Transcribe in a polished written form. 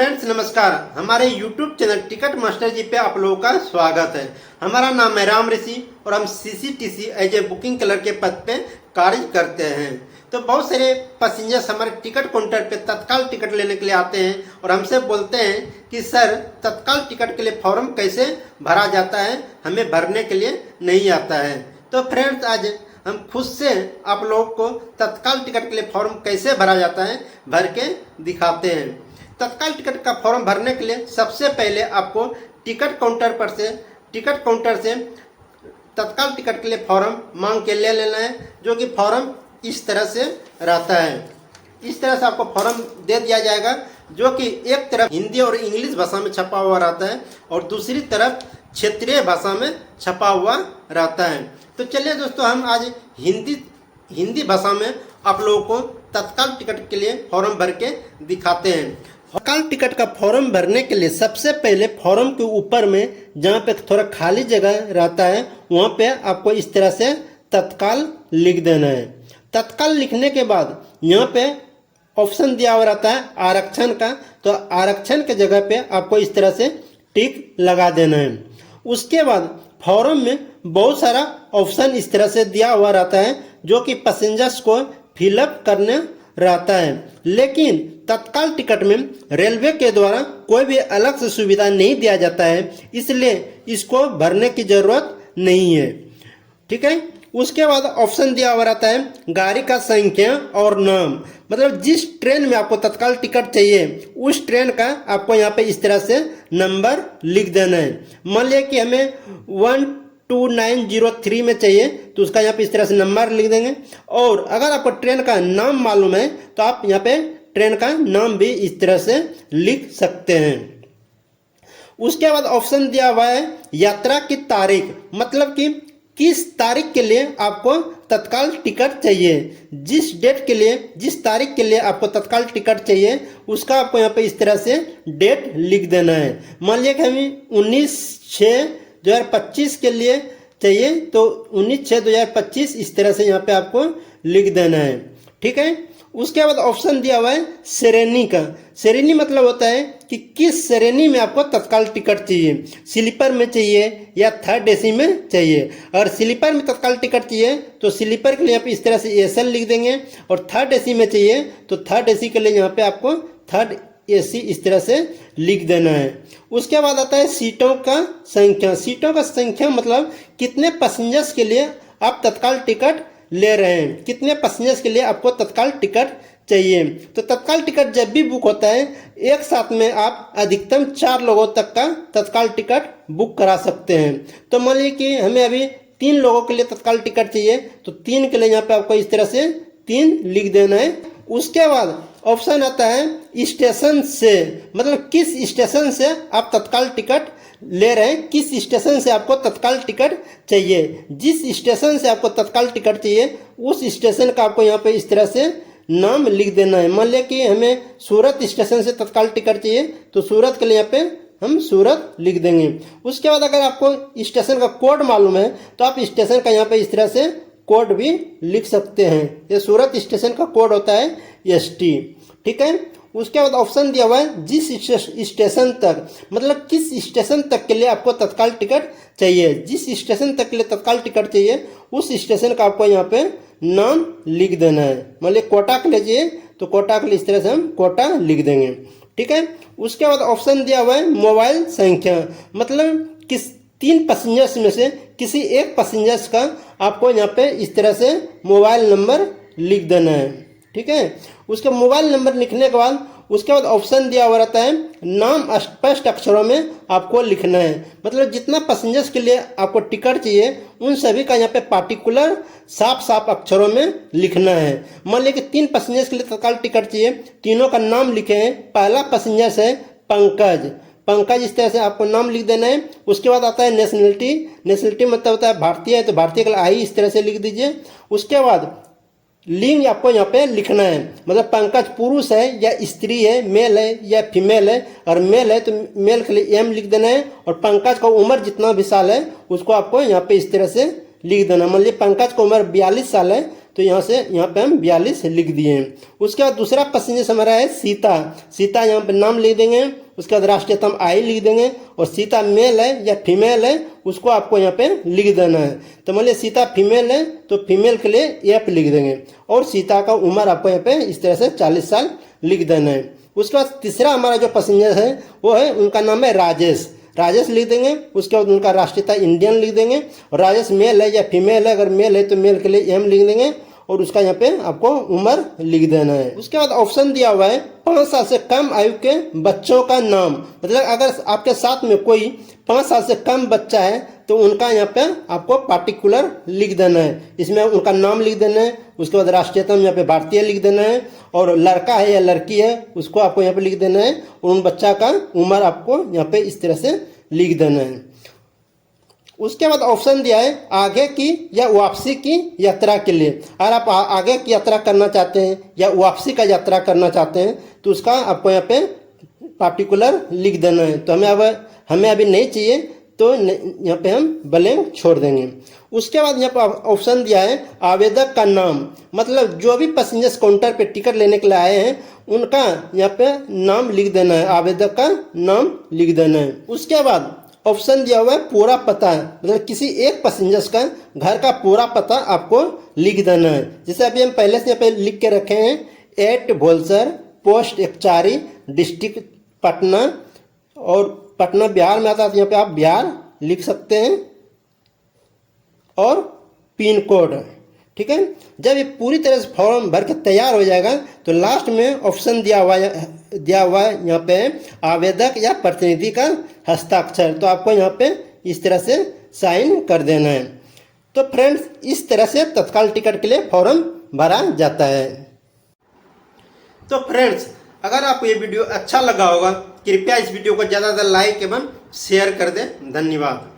Friends नमस्कार। हमारे YouTube channel ticket master जी पे आप लोगों का स्वागत है। हमारा नाम है राम ऋषि और हम CCTC as a booking clerk के पद पे कार्य करते हैं। तो बहुत सारे पैसेंजर्स हमारे टिकट काउंटर पे तत्काल टिकट लेने के लिए आते हैं और हमसे बोलते हैं कि सर तत्काल टिकट के लिए फॉर्म कैसे भरा जाता है, हमें भरने के लिए नहीं आता है। तो फ्रेंड्स आज हम खुद से आप लोगों को तत्काल टिकट के लिए फॉर्म कैसे भरा जाता है भर के दिखाते हैं। तत्काल टिकट का फॉर्म भरने के लिए सबसे पहले आपको टिकट काउंटर से तत्काल टिकट के लिए फॉर्म मांग के ले लेना है, जो कि फॉर्म इस तरह से रहता है। इस तरह से आपको फॉर्म दे दिया जाएगा, जो कि एक तरफ हिंदी और इंग्लिश भाषा में छपा हुआ रहता है और दूसरी तरफ क्षेत्रीय भाषा में छपा हुआ रहता है। तो चलिए दोस्तों, हम आज हिंदी भाषा में आप लोगों को तत्काल टिकट के लिए फॉर्म भर के दिखाते हैं। तत्काल टिकट का फॉर्म भरने के लिए सबसे पहले फॉर्म के ऊपर में जहाँ पे थोड़ा खाली जगह रहता है वहाँ पे आपको इस तरह से तत्काल लिख देना है। तत्काल लिखने के बाद यहाँ पे ऑप्शन दिया हुआ रहता है आरक्षण का, तो आरक्षण के जगह पे आपको इस तरह से टिक लगा देना है। उसके बाद फॉर्म में बहुत सारा ऑप्शन इस तरह से दिया हुआ रहता है, जो कि पैसेंजर्स को फिलअप करने रहता है। लेकिन तत्काल टिकट में रेलवे के द्वारा कोई भी अलग से सुविधा नहीं दिया जाता है, इसलिए इसको भरने की जरूरत नहीं है। ठीक है। उसके बाद ऑप्शन दिया हुआ रहता है गाड़ी का संख्या और नाम, मतलब जिस ट्रेन में आपको तत्काल टिकट चाहिए उस ट्रेन का आपको यहाँ पे इस तरह से नंबर लिख देना है। मान लिया कि हमें 12903 में चाहिए तो उसका यहाँ पे इस तरह से नंबर लिख देंगे। और अगर आपको ट्रेन का नाम मालूम है तो आप यहाँ पे ट्रेन का नाम भी इस तरह से लिख सकते हैं। उसके बाद ऑप्शन दिया हुआ है यात्रा की तारीख, मतलब कि किस तारीख के लिए आपको तत्काल टिकट चाहिए। जिस तारीख के लिए आपको तत्काल टिकट चाहिए उसका आपको यहाँ पे इस तरह से डेट लिख देना है। मान लिया कि हमें 19/6/2025 के लिए चाहिए तो 19/6/2025 इस तरह से यहाँ पे आपको लिख देना है। ठीक है। उसके बाद ऑप्शन दिया हुआ है श्रेणी का। श्रेणी मतलब होता है कि किस श्रेणी में आपको तत्काल टिकट चाहिए, स्लीपर में चाहिए या थर्ड एसी में चाहिए। अगर स्लीपर में तत्काल टिकट चाहिए तो स्लीपर के लिए यहाँ पे इस तरह से एसएल लिख देंगे, और थर्ड एसी में चाहिए तो थर्ड एसी के लिए यहाँ पे आपको थर्ड एसी इस तरह से लिख देना है। उसके बाद आता है सीटों का संख्या। सीटों का संख्या मतलब कितने पैसेंजर्स के लिए आप तत्काल टिकट ले रहे हैं, कितने पैसेंजर्स के लिए आपको तत्काल टिकट चाहिए। तो तत्काल टिकट जब भी बुक होता है एक साथ में आप अधिकतम 4 लोगों तक का तत्काल टिकट बुक करा सकते हैं। तो मान लीजिए कि हमें अभी 3 लोगों के लिए तत्काल टिकट चाहिए तो 3 के लिए यहाँ पे आपको इस तरह से 3 लिख देना है। उसके बाद ऑप्शन आता है स्टेशन से, मतलब किस स्टेशन से आप तत्काल टिकट ले रहे हैं, किस स्टेशन से आपको तत्काल टिकट चाहिए। जिस स्टेशन से आपको तत्काल टिकट चाहिए उस स्टेशन का आपको यहाँ पे इस तरह से नाम लिख देना है। मान लिया कि हमें सूरत स्टेशन से तत्काल टिकट चाहिए तो सूरत के लिए यहाँ पे हम सूरत लिख देंगे। उसके बाद अगर आपको स्टेशन का कोड मालूम है तो आप स्टेशन का यहाँ पे इस तरह से कोड भी लिख सकते हैं। ये सूरत स्टेशन का कोड होता है ST। ठीक है। उसके बाद ऑप्शन दिया हुआ है जिस स्टेशन तक, मतलब किस स्टेशन तक के लिए आपको तत्काल टिकट चाहिए। जिस स्टेशन तक के लिए तत्काल टिकट चाहिए उस स्टेशन का आपको यहाँ पे नाम लिख देना है। मान लीजिए कोटा के लिए चाहिए तो कोटा के लिए इस तरह से हम कोटा लिख देंगे। ठीक है। उसके बाद ऑप्शन दिया हुआ है मोबाइल संख्या, मतलब किस 3 पैसेंजर्स में से किसी एक पैसेंजर्स का आपको यहाँ पे इस तरह से मोबाइल नंबर लिख देना है। ठीक है। उसके मोबाइल नंबर लिखने के बाद उसके बाद ऑप्शन दिया हुआ रहता है नाम स्पष्ट अक्षरों में आपको लिखना है, मतलब जितना पैसेंजर्स के लिए आपको टिकट चाहिए उन सभी का यहाँ पे पार्टिकुलर साफ अक्षरों में लिखना है। मान लीजिए कि 3 पैसेंजर्स के लिए तत्काल टिकट चाहिए, तीनों का नाम लिखे हैं। पहला पैसेंजर्स है पंकज इस तरह से आपको नाम लिख देना है। उसके बाद आता है नेशनलिटी मतलब होता है भारतीय है तो भारतीय का आई इस तरह से लिख दीजिए। उसके बाद लिंग आपको यहाँ पे लिखना है, मतलब पंकज पुरुष है या स्त्री है, मेल है या फीमेल है। और मेल है तो मेल के लिए M लिख देना है, और पंकज का उम्र जितना भी साल है उसको आपको यहाँ पे इस तरह से लिख देना। मान लीजिए पंकज का उम्र 42 साल है तो यहाँ पे हम 42 लिख दिए हैं। उसके बाद दूसरा पैसेंजर हमारा है सीता। सीता यहाँ पे नाम लिख देंगे। उसके बाद राष्ट्रीयता हम आई लिख देंगे, और सीता मेल है या फीमेल है उसको आपको यहाँ पे लिख देना है। तो मान लिया सीता फीमेल है तो फीमेल के लिए एफ लिख देंगे, और सीता का उम्र आपको यहाँ पे इस तरह से 40 साल लिख देना है। उसके बाद तीसरा हमारा जो पैसेंजर है वो है, उनका नाम है राजेश। राजेश लिख देंगे। उसके बाद उनका राष्ट्रीयता इंडियन लिख देंगे, और राजेश मेल है या फीमेल है, अगर मेल है तो मेल के लिए एम लिख देंगे, और उसका यहाँ पे आपको उम्र लिख देना है। उसके बाद ऑप्शन दिया हुआ है 5 साल से कम आयु के बच्चों का नाम। मतलब अगर आपके साथ में कोई 5 साल से कम बच्चा है तो उनका यहाँ पे आपको पार्टिकुलर लिख देना है। इसमें उनका नाम लिख देना है। उसके बाद राष्ट्रीयता यहाँ पे भारतीय लिख देना है, और लड़का है या लड़की है उसको आपको यहाँ पे लिख देना है, और उन बच्चा का उम्र आपको यहाँ पे इस तरह से लिख देना है। उसके बाद ऑप्शन दिया है आगे की या वापसी की यात्रा के लिए। अगर आप आगे की यात्रा करना चाहते हैं या वापसी का यात्रा करना चाहते हैं तो उसका आपको यहाँ पे पार्टिकुलर लिख देना है। तो हमें अभी नहीं चाहिए तो यहाँ पे हम ब्लैंक छोड़ देंगे। उसके बाद यहाँ पर ऑप्शन दिया है आवेदक का नाम। मतलब जो भी पैसेंजर्स काउंटर पे टिकट लेने के लिए आए हैं उनका यहाँ पे नाम लिख देना है, आवेदक का नाम लिख देना है। उसके बाद ऑप्शन दिया हुआ है पूरा पता, मतलब किसी एक पैसेंजर्स का घर का पूरा पता आपको लिख देना है। जैसे अभी हम पहले से यहाँ पे लिख के रखे हैं 8 भोलसर, पोस्ट एकचारी, डिस्ट्रिक्ट पटना, और पटना बिहार में आता है तो यहाँ पे आप बिहार लिख सकते हैं, और पिन कोड। ठीक है। जब ये पूरी तरह से फॉर्म भर के तैयार हो जाएगा तो लास्ट में ऑप्शन दिया हुआ है यहाँ पे आवेदक या प्रतिनिधि का हस्ताक्षर। तो आपको यहाँ पे इस तरह से साइन कर देना है। तो फ्रेंड्स इस तरह से तत्काल टिकट के लिए फॉर्म भरा जाता है। तो फ्रेंड्स अगर आपको ये वीडियो अच्छा लगा होगा कृपया इस वीडियो को ज़्यादा लाइक एवं शेयर कर दें। धन्यवाद।